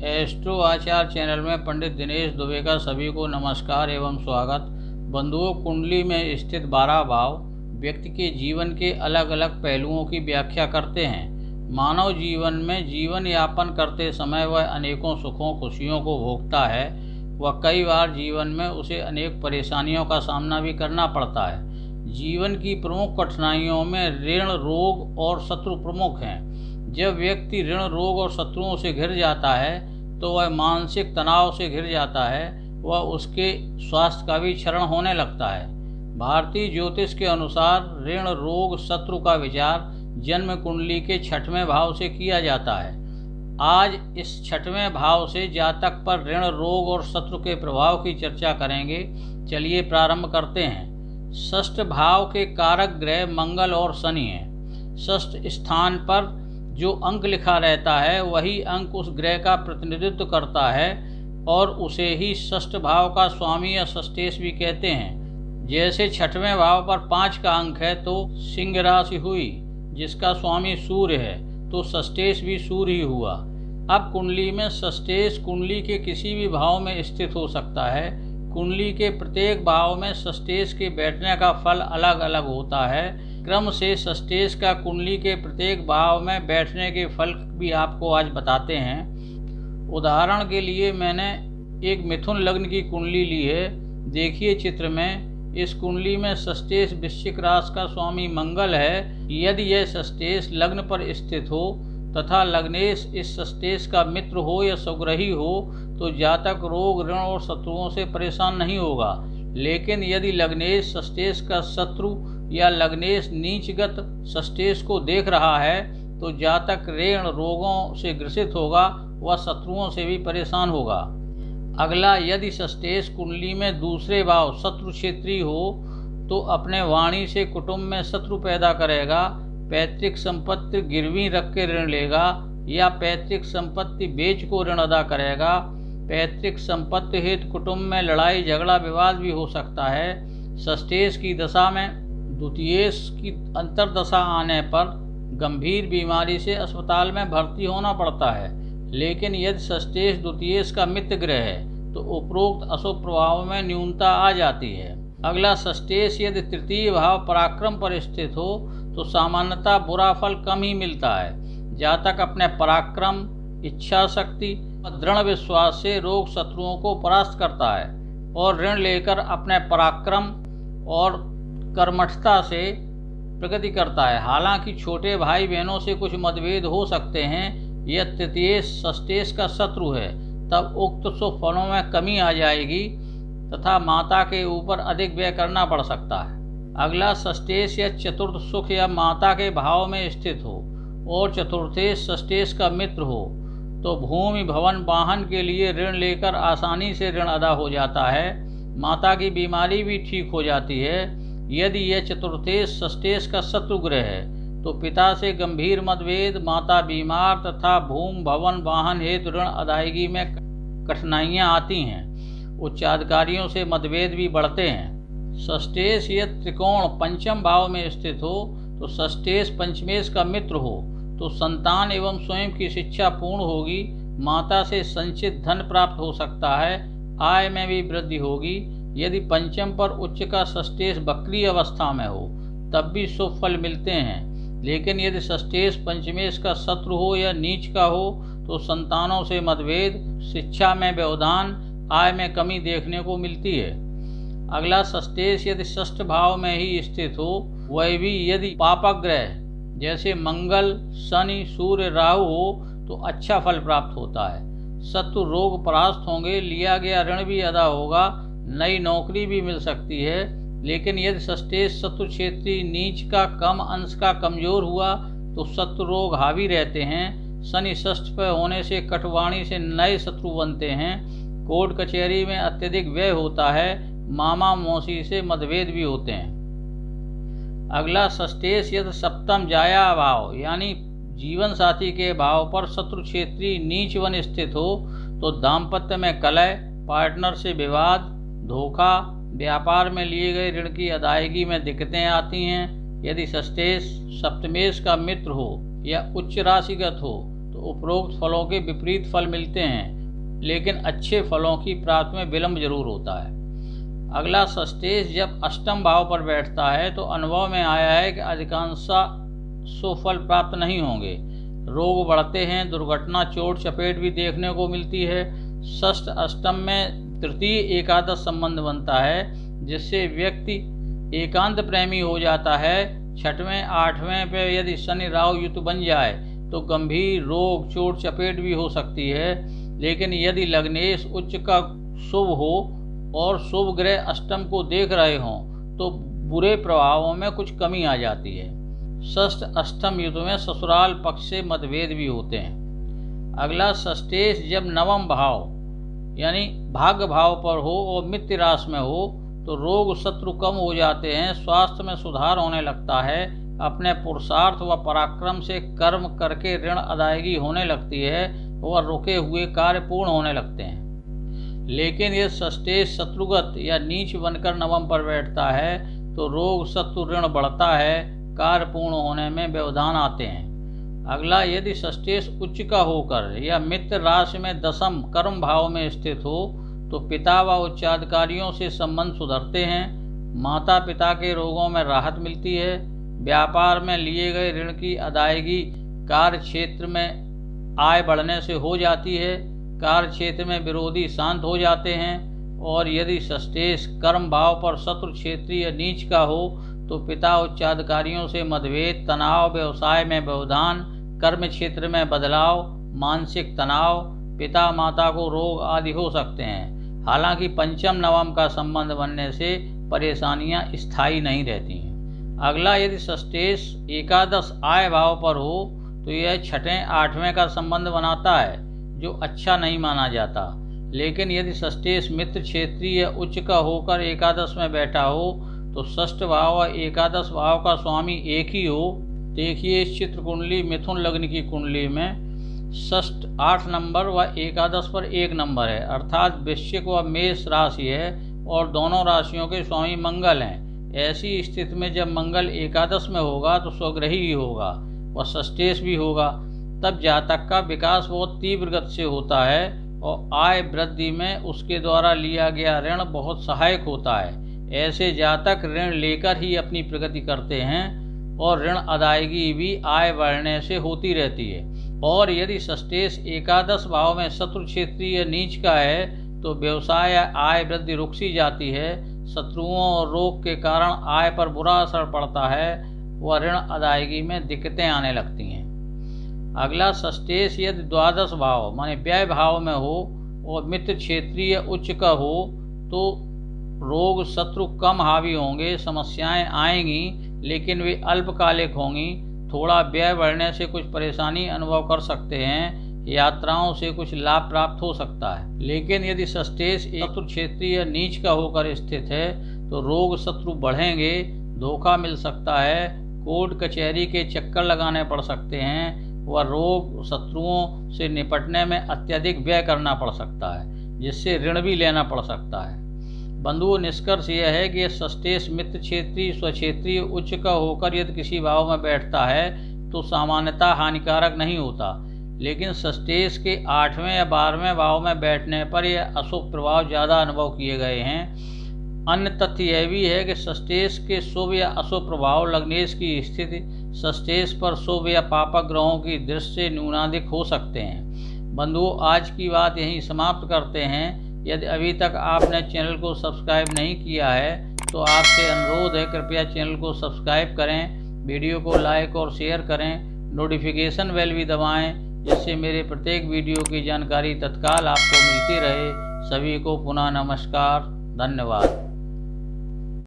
Astro आचार channel में पंडित दिनेश दुबे का सभी को नमस्कार एवं स्वागत। बंधुओं, कुंडली में स्थित 12 भाव व्यक्ति के जीवन के अलग अलग पहलुओं की व्याख्या करते हैं। मानव जीवन में जीवन यापन करते समय वह अनेकों सुखों खुशियों को भोगता है। वह कई बार जीवन में उसे अनेक परेशानियों का सामना भी करना पड़ता है। जीवन की प्रमुख कठिनाइयों में ऋण, रोग और शत्रु प्रमुख हैं। जब व्यक्ति ऋण, रोग और शत्रुओं से घिर जाता है तो वह मानसिक तनाव से घिर जाता है। वह उसके स्वास्थ्य का भी क्षरण होने लगता है। भारतीय ज्योतिष के अनुसार ऋण, रोग, शत्रु का विचार जन्म कुंडली के 6वें भाव से किया जाता है। आज इस 6वें भाव से जातक पर ऋण, रोग और शत्रु के प्रभाव की चर्चा करेंगे। चलिए प्रारंभ करते हैं। षष्ठ भाव के कारक ग्रह मंगल और शनि हैं। षष्ठ स्थान पर जो अंक लिखा रहता है वही अंक उस ग्रह का प्रतिनिधित्व करता है और उसे ही षष्ठ भाव का स्वामी या षष्ठेश भी कहते हैं। जैसे 6वें भाव पर 5 का अंक है तो सिंह राशि हुई, जिसका स्वामी सूर्य है, तो षष्ठेश भी सूर्य ही हुआ। अब कुंडली में षष्ठेश कुंडली के किसी भी भाव में स्थित हो सकता है। कुंडली के प्रत्येक भाव में षष्ठेश के बैठने का फल अलग अलग होता है। क्रम से षष्ठेश का कुंडली के प्रत्येक भाव में बैठने के फल भी आपको आज बताते हैं। उदाहरण के लिए मैंने एक मिथुन लग्न की कुंडली ली है। देखिए चित्र में, इस कुंडली में षष्ठेश वृश्चिक राशि का स्वामी मंगल है। यदि यह षष्ठेश लग्न पर स्थित हो तथा लग्नेश इस षष्ठेश का मित्र हो या स्वग्रही हो तो जातक रोग, ऋण और शत्रुओं से परेशान नहीं होगा। लेकिन यदि लग्नेश षष्ठेश का शत्रु या लग्नेश नीचगत षष्ठेश को देख रहा है तो जातक ऋण, रोगों से ग्रसित होगा, वह शत्रुओं से भी परेशान होगा। अगला, यदि षष्ठेश कुंडली में दूसरे भाव शत्रु क्षेत्रीय हो तो अपने वाणी से कुटुंब में शत्रु पैदा करेगा। पैतृक संपत्ति गिरवी रख के ऋण लेगा या पैतृक संपत्ति बेच को ऋण अदा करेगा। पैतृक संपत्ति हेतु कुटुंब में लड़ाई, झगड़ा, विवाद भी हो सकता है। षष्ठेश की दशा में द्वितीयेश की अंतर्दशा आने पर गंभीर बीमारी से अस्पताल में भर्ती होना पड़ता है। लेकिन यदि षष्ठेश द्वितीयेश का मित्र ग्रह है तो उपरोक्त अशुभ प्रभाव में न्यूनता आ जाती है। अगला, षष्ठेश यदि तृतीय भाव पराक्रम पर स्थित हो तो सामान्यतः बुरा फल कम ही मिलता है। जातक अपने पराक्रम, इच्छा शक्ति और दृढ़ विश्वास से रोग, शत्रुओं को परास्त करता है और ऋण लेकर अपने पराक्रम और कर्मठता से प्रगति करता है। हालांकि छोटे भाई बहनों से कुछ मतभेद हो सकते हैं। यह तृतीय षष्ठेश का शत्रु है, तब उक्त शुभ फलों में कमी आ जाएगी तथा माता के ऊपर अधिक व्यय करना पड़ सकता है। अगला, षष्ठेश या चतुर्थ सुख या माता के भाव में स्थित हो और चतुर्थेश षष्ठेश का मित्र हो तो भूमि, भवन, वाहन के लिए ऋण लेकर आसानी से ऋण अदा हो जाता है। माता की बीमारी भी ठीक हो जाती है। यदि यह चतुर्थेश षष्ठेश का शत्रु ग्रह है तो पिता से गंभीर मतभेद, माता बीमार तथा भूमि, भवन, वाहन हेतु ऋण अदायगी में कठिनाइयां आती हैं। उच्चाधिकारियों से मतभेद भी बढ़ते हैं। षष्ठेश या त्रिकोण पंचम भाव में स्थित हो तो षष्ठेश पंचमेश का मित्र हो तो संतान एवं स्वयं की शिक्षा पूर्ण होगी। माता से संचित धन प्राप्त हो सकता है। आय में भी वृद्धि होगी। यदि पंचम पर उच्च का षष्ठेश वक्री अवस्था में हो तब भी शुभ फल मिलते हैं। लेकिन यदि षष्ठेश पंचमेश का शत्रु हो या नीच का हो तो संतानों से मतभेद, शिक्षा में व्यवधान, आय में कमी देखने को मिलती है। अगला, षष्ठेश यदि षष्ठ भाव में ही स्थित हो, वह भी यदि पापक ग्रह जैसे मंगल, शनि, सूर्य, राहु हो तो अच्छा फल प्राप्त होता है। शत्रु रोग परास्त होंगे, लिया गया ऋण भी अदा होगा, नई नौकरी भी मिल सकती है। लेकिन यदि षष्ठेश शत्रु क्षेत्रीय नीच का कम अंश का कमजोर हुआ तो शत्रु रोग हावी रहते हैं। शनि षष्ठ पर होने से कटवाणी से नए शत्रु बनते हैं। कोर्ट कचहरी में अत्यधिक व्यय होता है। मामा मौसी से मतभेद भी होते हैं। अगला, षष्ठेश यदि सप्तम जाया भाव यानी जीवन साथी के भाव पर शत्रु क्षेत्रीय नीच वन स्थित हो तो दाम्पत्य में कलह, पार्टनर से विवाद, धोखा, व्यापार में लिए गए ऋण की अदायगी में दिक्कतें आती हैं। यदि षष्ठेश सप्तमेश का मित्र हो या उच्च राशिगत हो तो उपरोक्त फलों के विपरीत फल मिलते हैं, लेकिन अच्छे फलों की प्राप्ति में विलंब जरूर होता है। अगला षष्ठेश जब अष्टम भाव पर बैठता है तो अनुभव में आया है कि अधिकांश सुफल प्राप्त नहीं होंगे। रोग बढ़ते हैं, दुर्घटना, चोट चपेट भी देखने को मिलती है। षष्ठ अष्टम में तृतीय एकादश संबंध बनता है, जिससे व्यक्ति एकांत प्रेमी हो जाता है। छठवें आठवें पे यदि शनि राहु युति बन जाए तो गंभीर रोग, चोट चपेट भी हो सकती है। लेकिन यदि लग्नेश उच्च का शुभ हो और शुभ ग्रह अष्टम को देख रहे हों तो बुरे प्रभावों में कुछ कमी आ जाती है। षष्ठ अष्टम युति में ससुराल पक्ष से मतभेद भी होते हैं। अगला षष्ठेश जब नवम भाव यानी भाग्य भाव पर हो और मित्र राशि में हो तो रोग शत्रु कम हो जाते हैं, स्वास्थ्य में सुधार होने लगता है। अपने पुरुषार्थ व पराक्रम से कर्म करके ऋण अदायगी होने लगती है और रुके हुए कार्य पूर्ण होने लगते हैं। लेकिन यह षष्ठेश शत्रुगत या नीच बनकर नवम पर बैठता है तो रोग शत्रु ऋण बढ़ता है, कार्य पूर्ण होने में व्यवधान आते हैं। अगला यदि षष्ठेश उच्च का होकर या मित्र राशि में दशम कर्म भाव में स्थित हो तो पिता व उच्चाधिकारियों से संबंध सुधरते हैं, माता पिता के रोगों में राहत मिलती है, व्यापार में लिए गए ऋण की अदायगी कार्य क्षेत्र में आय बढ़ने से हो जाती है, कार्य क्षेत्र में विरोधी शांत हो जाते हैं। और यदि षष्ठेश कर्म भाव पर शत्रु क्षेत्रीय नीच का हो तो पिता उच्चाधिकारियों से मतभेद, तनाव, व्यवसाय में व्यवधान, कर्म क्षेत्र में बदलाव, मानसिक तनाव, पिता माता को रोग आदि हो सकते हैं। हालांकि पंचम नवम का संबंध बनने से परेशानियां स्थायी नहीं रहती हैं। अगला यदि षष्ठेश एकादश आय भाव पर हो तो यह छठें आठवें का संबंध बनाता है, जो अच्छा नहीं माना जाता। लेकिन यदि षष्ठेश मित्र क्षेत्रीय उच्च का होकर एकादश में बैठा हो तो षष्ठ भाव व एकादश भाव का स्वामी एक ही हो। देखिए इस चित्र कुंडली मिथुन लग्न की कुंडली में षष्ठ 8 नंबर व एकादश पर 1 नंबर है, अर्थात वृश्चिक व मेष राशि है और दोनों राशियों के स्वामी मंगल हैं। ऐसी स्थिति में जब मंगल एकादश में होगा तो स्वग्रही ही होगा व षष्ठेश भी होगा। तब जातक का विकास बहुत तीव्र गति से होता है और आय वृद्धि में उसके द्वारा लिया गया ऋण बहुत सहायक होता है। ऐसे जातक ऋण लेकर ही अपनी प्रगति करते हैं और ऋण अदायगी भी आय बढ़ने से होती रहती है। और यदि षष्ठेश एकादश भाव में शत्रु क्षेत्रीय नीच का है तो व्यवसाय या आय वृद्धि रुक सी जाती है, शत्रुओं और रोग के कारण आय पर बुरा असर पड़ता है व ऋण अदायगी में दिक्कतें आने लगती हैं। अगला षष्ठेश यदि द्वादश भाव माने व्यय भाव में हो और मित्र क्षेत्रीय उच्च का हो तो रोग शत्रु कम हावी होंगे, समस्याएं आएंगी लेकिन वे अल्पकालिक होंगी। थोड़ा व्यय बढ़ने से कुछ परेशानी अनुभव कर सकते हैं, यात्राओं से कुछ लाभ प्राप्त हो सकता है। लेकिन यदि षष्ठेश शत्रु क्षेत्रीय नीच का होकर स्थित है तो रोग शत्रु बढ़ेंगे, धोखा मिल सकता है, कोर्ट कचहरी के चक्कर लगाने पड़ सकते हैं व रोग शत्रुओं से निपटने में अत्यधिक व्यय करना पड़ सकता है, जिससे ऋण भी लेना पड़ सकता है। बंधुओं, निष्कर्ष यह है कि षष्ठेश मित्र क्षेत्रीय स्वक्षेत्रीय उच्च का होकर यदि किसी भाव में बैठता है तो सामान्यतः हानिकारक नहीं होता, लेकिन षष्ठेश के 8वें या 12वें भाव में बैठने पर यह अशुभ प्रभाव ज़्यादा अनुभव किए गए हैं। अन्य तथ्य यह भी है कि षष्ठेश के शुभ या अशुभ प्रभाव लग्नेश की स्थिति षष्ठेश पर शुभ या पापक ग्रहों की दृष्टि से न्यूनाधिक हो सकते हैं। बंधुओं, आज की बात यहीं समाप्त करते हैं। यदि अभी तक आपने चैनल को सब्सक्राइब नहीं किया है तो आपसे अनुरोध है कृपया चैनल को सब्सक्राइब करें, वीडियो को लाइक और शेयर करें, नोटिफिकेशन बेल भी दबाएं, जिससे मेरे प्रत्येक वीडियो की जानकारी तत्काल आपको मिलती रहे। सभी को पुनः नमस्कार, धन्यवाद।